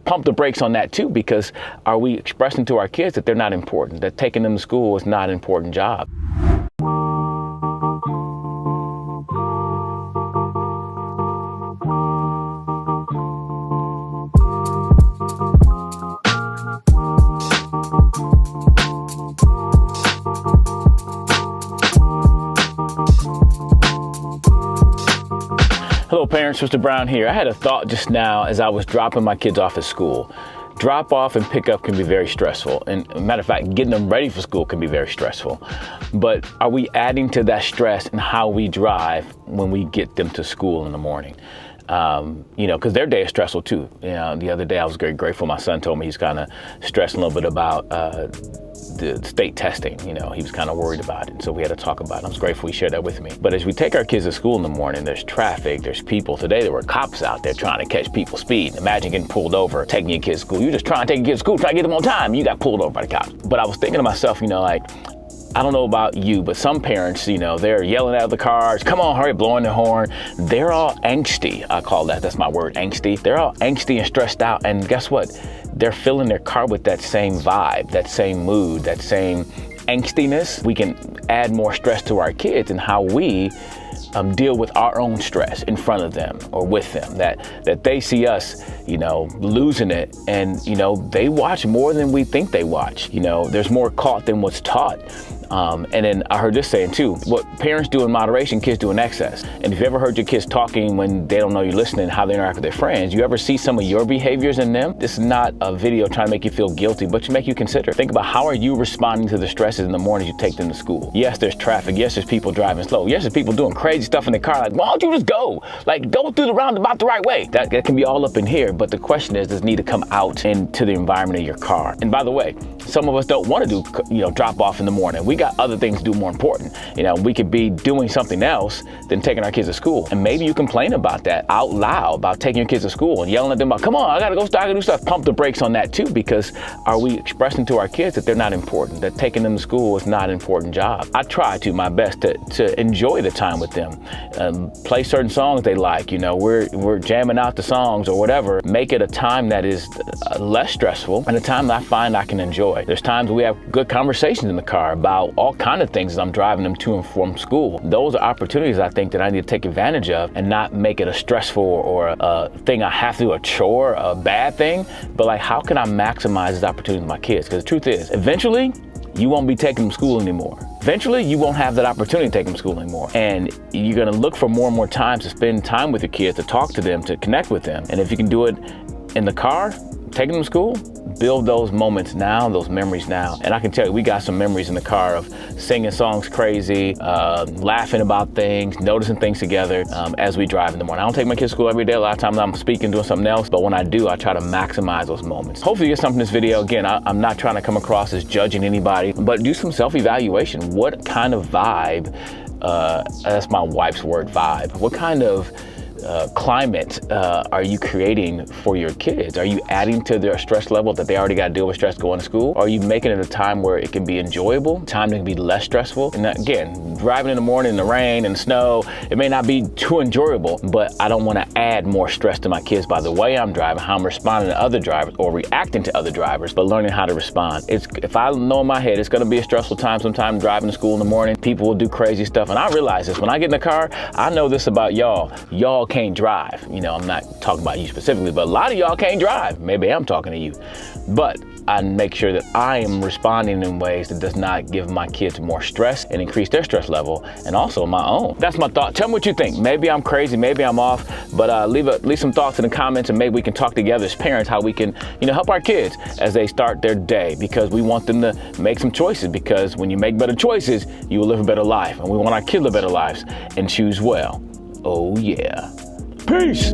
pump the brakes on that too, because are we expressing to our kids that they're not important, that taking them to school is not an important job? Hello parents, Mr. Brown here. I had a thought just now as I was dropping my kids off at school. Drop off and pick up can be very stressful. And matter of fact, getting them ready for school can be very stressful. But are we adding to that stress in how we drive when we get them to school in the morning? Because their day is stressful too. The other day I was very grateful. My son told me he's kind of stressed a little bit about the state testing. He was kind of worried about it. So we had to talk about it. I was grateful he shared that with me. But as we take our kids to school in the morning, there's traffic, there's people. Today there were cops out there trying to catch people speeding. Imagine getting pulled over, taking your kids to school. You're just trying to take your kids to school, trying to get them on time. You got pulled over by the cops. But I was thinking to myself, I don't know about you, but some parents, they're yelling out of the cars, come on, hurry, blowing their horn. They're all angsty. I call that's my word, angsty. They're all angsty and stressed out. And guess what? They're filling their car with that same vibe, that same mood, that same angstiness. We can add more stress to our kids and how we deal with our own stress in front of them or with them, that they see us, losing it. And, they watch more than we think they watch. There's more caught than what's taught. And then I heard this saying too, what parents do in moderation, kids do in excess. And if you ever heard your kids talking when they don't know you're listening, how they interact with their friends, you ever see some of your behaviors in them? This is not a video trying to make you feel guilty, but to make you consider. Think about how are you responding to the stresses in the morning you take them to school. Yes, there's traffic. Yes, there's people driving slow. Yes, there's people doing crazy stuff in the car. Like, why don't you just go? Go through the roundabout the right way. That can be all up in here. But the question is, does it need to come out into the environment of your car? And by the way, some of us don't want to do, drop off in the morning. We got other things to do more important. We could be doing something else than taking our kids to school. And maybe you complain about that out loud, about taking your kids to school and yelling at them about, come on, I gotta go start, I gotta do stuff. Pump the brakes on that too, because are we expressing to our kids that they're not important, that taking them to school is not an important job? I try to my best to enjoy the time with them, play certain songs they like, we're jamming out the songs or whatever. Make it a time that is less stressful and a time that I find I can enjoy. There's times we have good conversations in the car about all kind of things as I'm driving them to and from school. Those are opportunities I think that I need to take advantage of and not make it a stressful or a thing I have to do, a chore, a bad thing, but how can I maximize this opportunity with my kids? Because the truth is, eventually, you won't be taking them to school anymore. Eventually, you won't have that opportunity to take them to school anymore. And you're gonna look for more and more times to spend time with your kids, to talk to them, to connect with them. And if you can do it in the car, taking them to school, build those moments now, those memories now. And I can tell you, we got some memories in the car of singing songs crazy, laughing about things, noticing things together as we drive in the morning. I don't take my kids to school every day. A lot of times I'm speaking, doing something else, but when I do, I try to maximize those moments. Hopefully you get something in this video. Again, I'm not trying to come across as judging anybody, but do some self-evaluation. What kind of vibe, that's my wife's word, vibe. What kind of climate are you creating for your kids? Are you adding to their stress level that they already got to deal with stress going to school? Or are you making it a time where it can be enjoyable, time that can be less stressful? And again, driving in the morning in the rain and snow, it may not be too enjoyable, but I don't want to add more stress to my kids by the way I'm driving, how I'm responding to other drivers or reacting to other drivers, but learning how to respond. If I know in my head it's going to be a stressful time sometime driving to school in the morning, people will do crazy stuff. And I realize this, when I get in the car, I know this about y'all. Y'all can't drive. I'm not talking about you specifically, but a lot of y'all can't drive. Maybe I'm talking to you. But I make sure that I am responding in ways that does not give my kids more stress and increase their stress level, and also my own. That's my thought. Tell me what you think. Maybe I'm crazy, maybe I'm off, but leave some thoughts in the comments, and maybe we can talk together as parents how we can help our kids as they start their day, because we want them to make some choices, because when you make better choices, you will live a better life, and we want our kids to live better lives and choose well. Oh yeah. Peace.